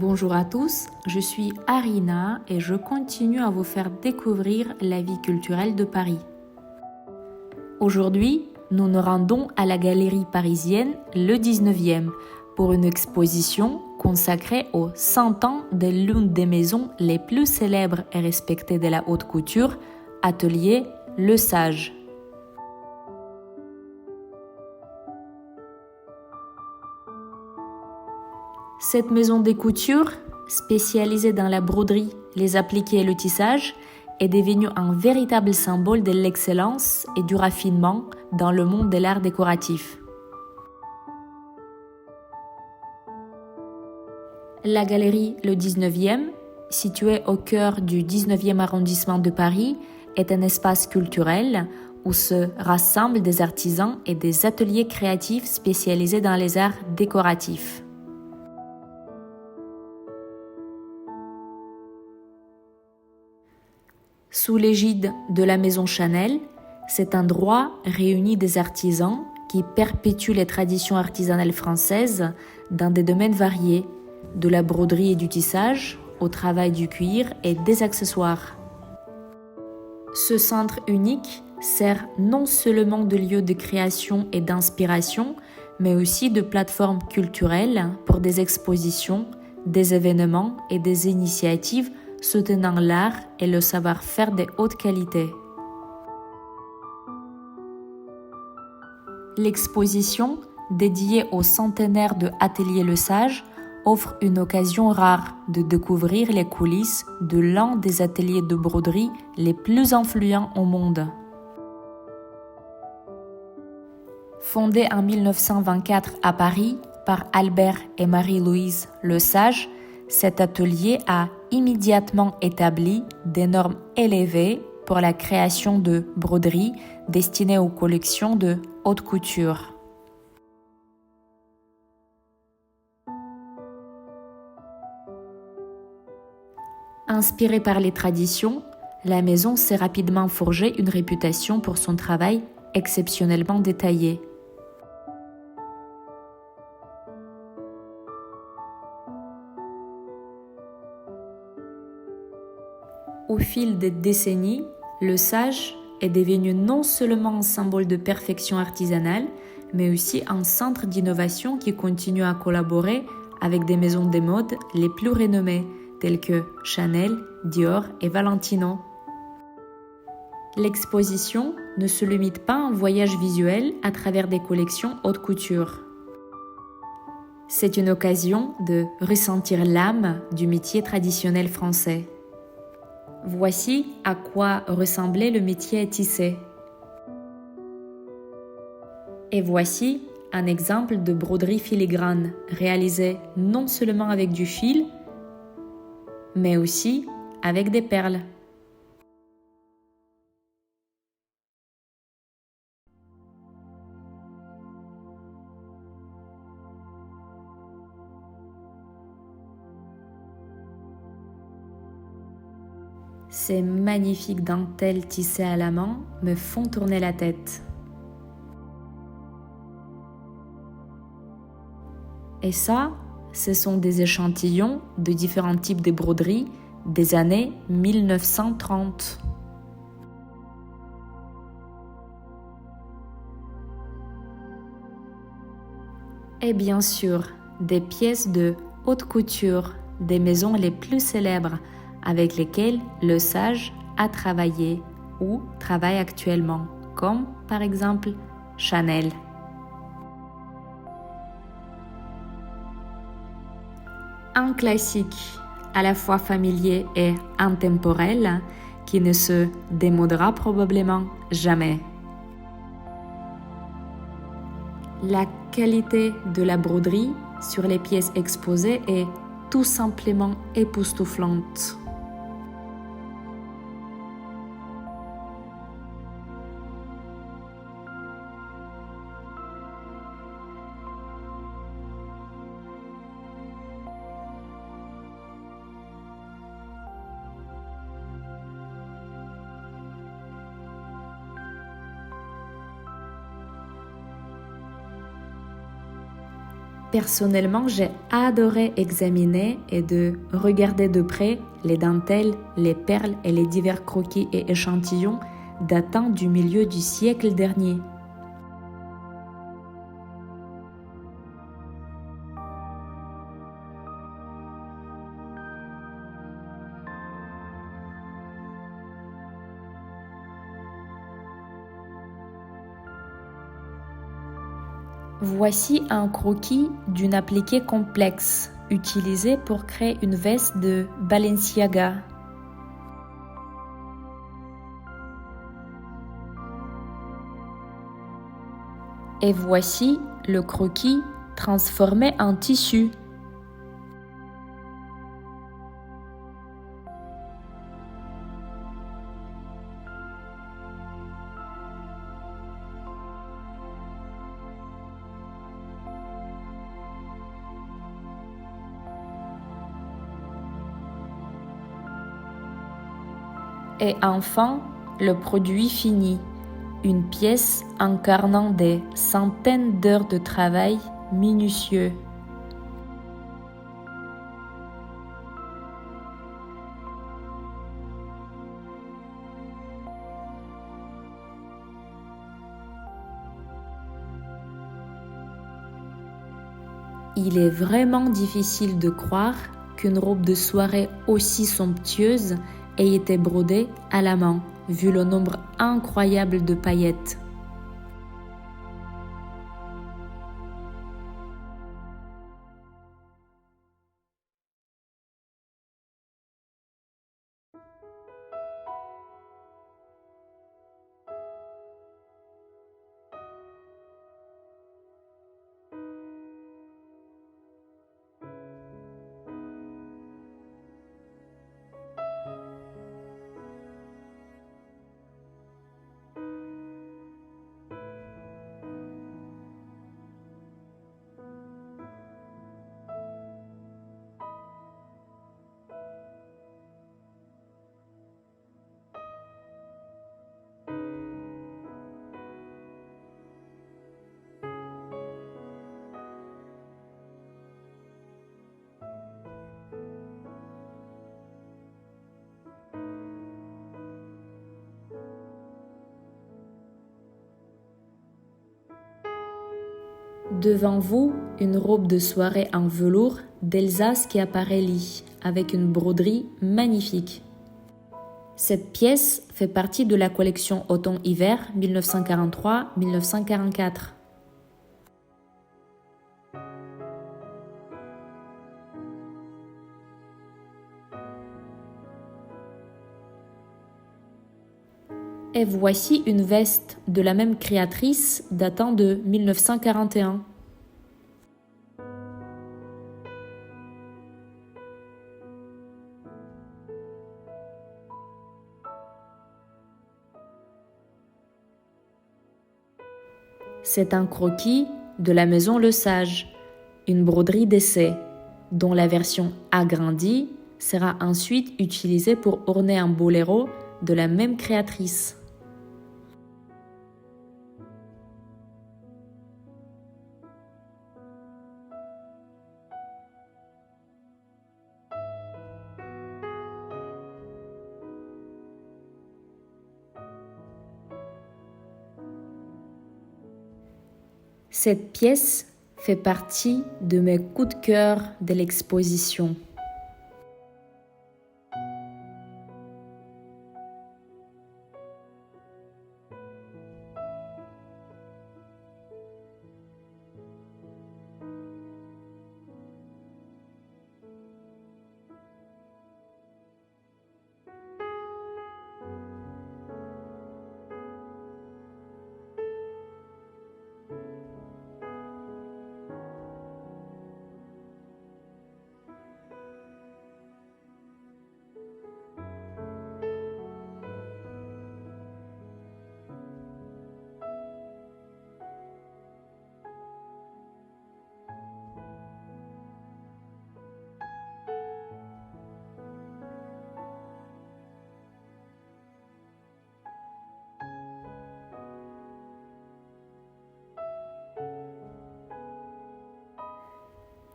Bonjour à tous, je suis Arina et je continue à vous faire découvrir la vie culturelle de Paris. Aujourd'hui, nous nous rendons à la galerie parisienne le 19e pour une exposition consacrée aux 100 ans de l'une des maisons les plus célèbres et respectées de la haute couture, Atelier Le Sage. Cette maison des coutures, spécialisée dans la broderie, les appliqués et le tissage, est devenue un véritable symbole de l'excellence et du raffinement dans le monde de l'art décoratif. La galerie Le 19e, située au cœur du 19e arrondissement de Paris, est un espace culturel où se rassemblent des artisans et des ateliers créatifs spécialisés dans les arts décoratifs. Sous l'égide de la maison Chanel, cet endroit réunit des artisans qui perpétuent les traditions artisanales françaises dans des domaines variés, de la broderie et du tissage, au travail du cuir et des accessoires. Ce centre unique sert non seulement de lieu de création et d'inspiration, mais aussi de plateforme culturelle pour des expositions, des événements et des initiatives soutenant l'art et le savoir-faire de haute qualité. L'exposition, dédiée au centenaire de Atelier Le Sage, offre une occasion rare de découvrir les coulisses de l'un des ateliers de broderie les plus influents au monde. Fondé en 1924 à Paris par Albert et Marie-Louise Le Sage, cet atelier a immédiatement établi des normes élevées pour la création de broderies destinées aux collections de haute couture. Inspirée par les traditions, la maison s'est rapidement forgée une réputation pour son travail exceptionnellement détaillé. Au fil des décennies, le Sage est devenu non seulement un symbole de perfection artisanale, mais aussi un centre d'innovation qui continue à collaborer avec des maisons de mode les plus renommées, telles que Chanel, Dior et Valentino. L'exposition ne se limite pas à un voyage visuel à travers des collections haute couture. C'est une occasion de ressentir l'âme du métier traditionnel français. Voici à quoi ressemblait le métier à tisser. Et voici un exemple de broderie filigrane réalisée non seulement avec du fil, mais aussi avec des perles. Ces magnifiques dentelles tissées à la main me font tourner la tête. Et ça, ce sont des échantillons de différents types de broderies des années 1930. Et bien sûr, des pièces de haute couture des maisons les plus célèbres avec lesquelles Le Sage a travaillé ou travaille actuellement, comme par exemple Chanel. Un classique à la fois familier et intemporel qui ne se démodera probablement jamais. La qualité de la broderie sur les pièces exposées est tout simplement époustouflante. Personnellement, j'ai adoré examiner et de regarder de près les dentelles, les perles et les divers croquis et échantillons datant du milieu du siècle dernier. Voici un croquis d'une appliquée complexe, utilisée pour créer une veste de Balenciaga. Et voici le croquis transformé en tissu. Et enfin, le produit fini, une pièce incarnant des centaines d'heures de travail minutieux. Il est vraiment difficile de croire qu'une robe de soirée aussi somptueuse ait été brodée à la main, vu le nombre incroyable de paillettes. Devant vous, une robe de soirée en velours d'Elsa Schiaparelli avec une broderie magnifique. Cette pièce fait partie de la collection Automne-Hiver 1943-1944. Et voici une veste de la même créatrice datant de 1941. C'est un croquis de la maison Le Sage, une broderie d'essai, dont la version agrandie sera ensuite utilisée pour orner un boléro de la même créatrice. Cette pièce fait partie de mes coups de cœur de l'exposition.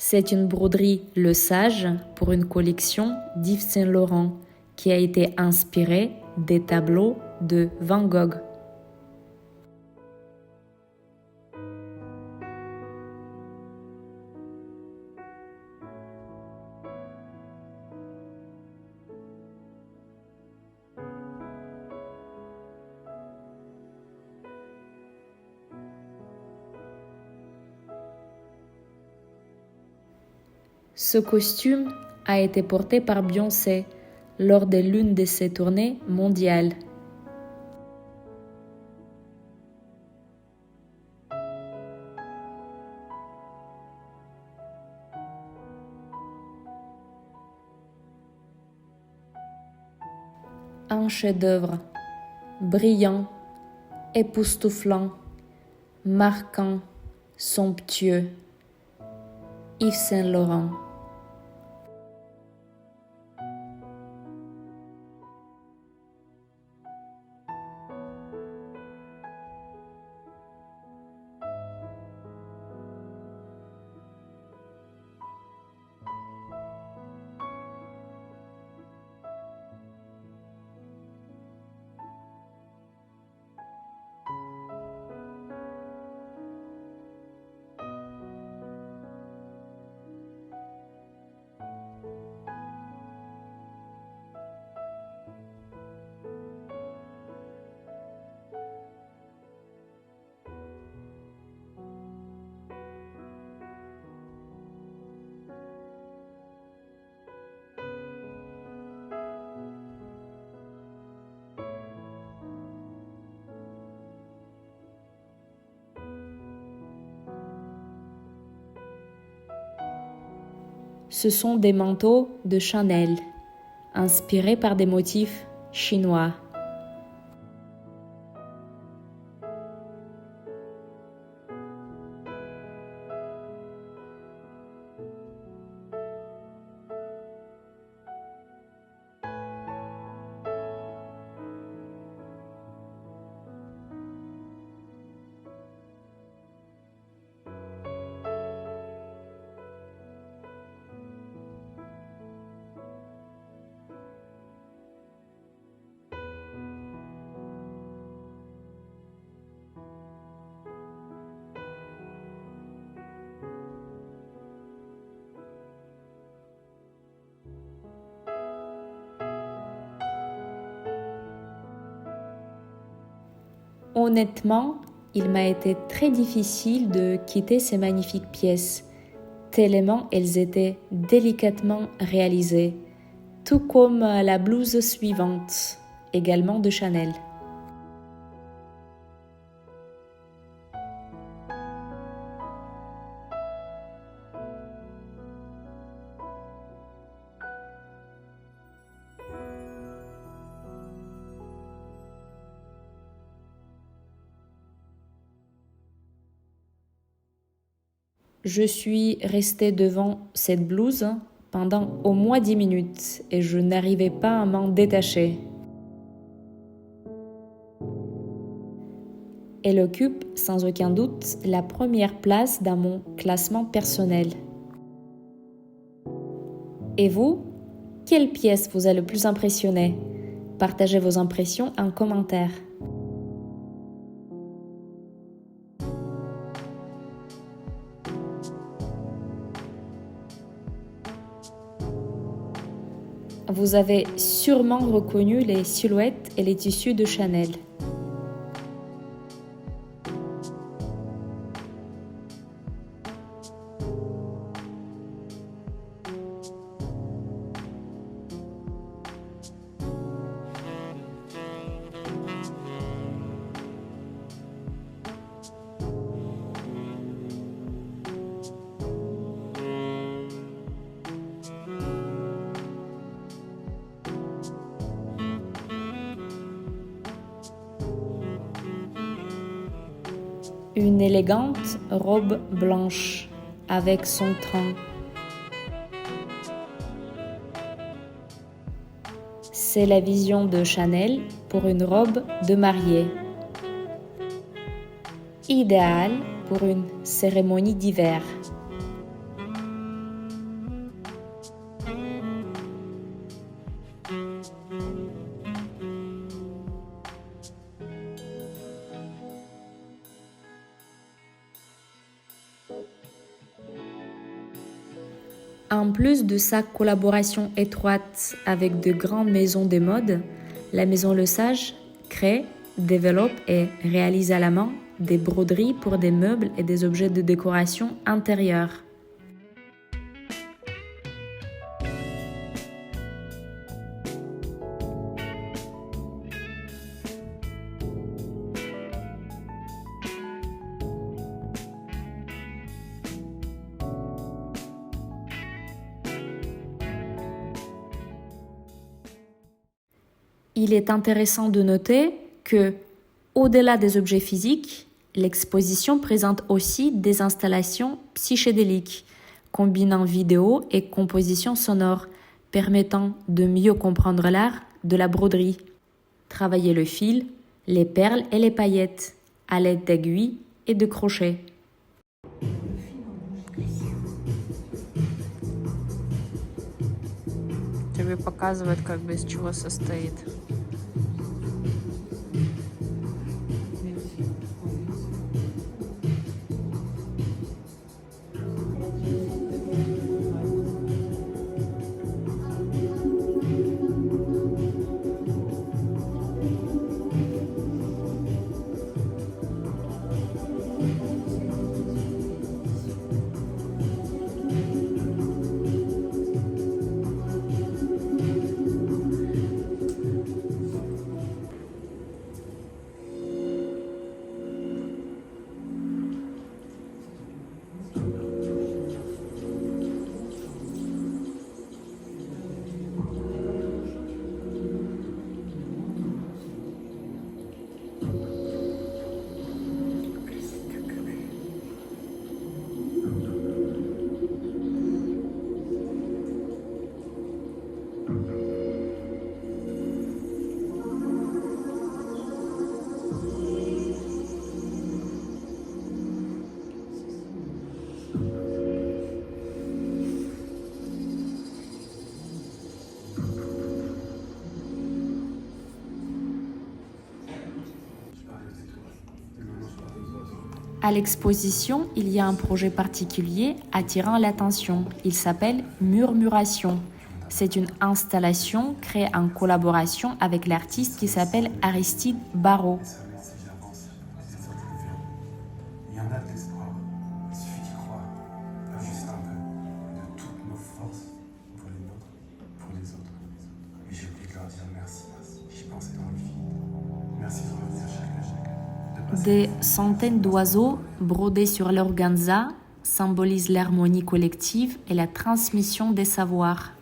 C'est une broderie Le Sage pour une collection d'Yves Saint Laurent qui a été inspirée des tableaux de Van Gogh. Ce costume a été porté par Beyoncé lors de l'une de ses tournées mondiales. Un chef-d'œuvre, brillant, époustouflant, marquant, somptueux. Yves Saint Laurent. Ce sont des manteaux de Chanel, inspirés par des motifs chinois. Honnêtement, il m'a été très difficile de quitter ces magnifiques pièces, tellement elles étaient délicatement réalisées, tout comme la blouse suivante, également de Chanel. Je suis restée devant cette blouse pendant au moins 10 minutes et je n'arrivais pas à m'en détacher. Elle occupe sans aucun doute la première place dans mon classement personnel. Et vous, quelle pièce vous a le plus impressionné? Partagez vos impressions en commentaire. Vous avez sûrement reconnu les silhouettes et les tissus de Chanel. Une élégante robe blanche avec son train. C'est la vision de Chanel pour une robe de mariée. Idéale pour une cérémonie d'hiver. En plus de sa collaboration étroite avec de grandes maisons de mode, la Maison Lesage crée, développe et réalise à la main des broderies pour des meubles et des objets de décoration intérieure. Il est intéressant de noter que, au-delà des objets physiques, l'exposition présente aussi des installations psychédéliques, combinant vidéo et composition sonore, permettant de mieux comprendre l'art de la broderie. Travailler le fil, les perles et les paillettes, à l'aide d'aiguilles et de crochets. Тебе показывает, как бы из чего состоит. À l'exposition, il y a un projet particulier attirant l'attention. Il s'appelle Murmuration. C'est une installation créée en collaboration avec l'artiste qui s'appelle Aristide Barrault. Il y en a de l'espoir. Il suffit d'y croire. Pas juste un peu. De toutes nos forces. Pour les nôtres, pour les autres. Mais j'ai oublié de leur dire merci. J'y pensais dans le vide. Merci de revenir chaque. Des centaines d'oiseaux brodés sur l'organza symbolisent l'harmonie collective et la transmission des savoirs.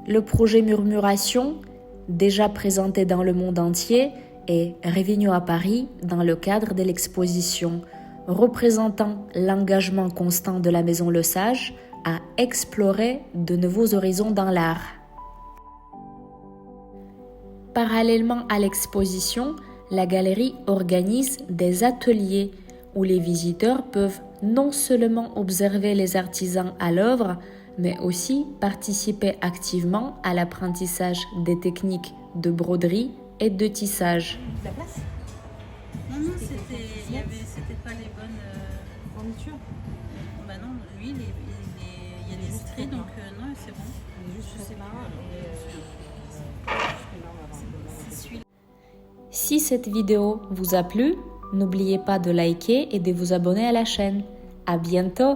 Le projet Murmuration, déjà présenté dans le monde entier, est revenu à Paris dans le cadre de l'exposition, représentant l'engagement constant de la Maison Lesage à explorer de nouveaux horizons dans l'art. Parallèlement à l'exposition, la galerie organise des ateliers où les visiteurs peuvent non seulement observer les artisans à l'œuvre, mais aussi participer activement à l'apprentissage des techniques de broderie et de tissage. La place ? Non, c'était pas les bonnes fournitures. Bah non, lui, il y a des stries, donc non, c'est bon. Je sais pas. C'est celui-là. Si cette vidéo vous a plu, n'oubliez pas de liker et de vous abonner à la chaîne. À bientôt!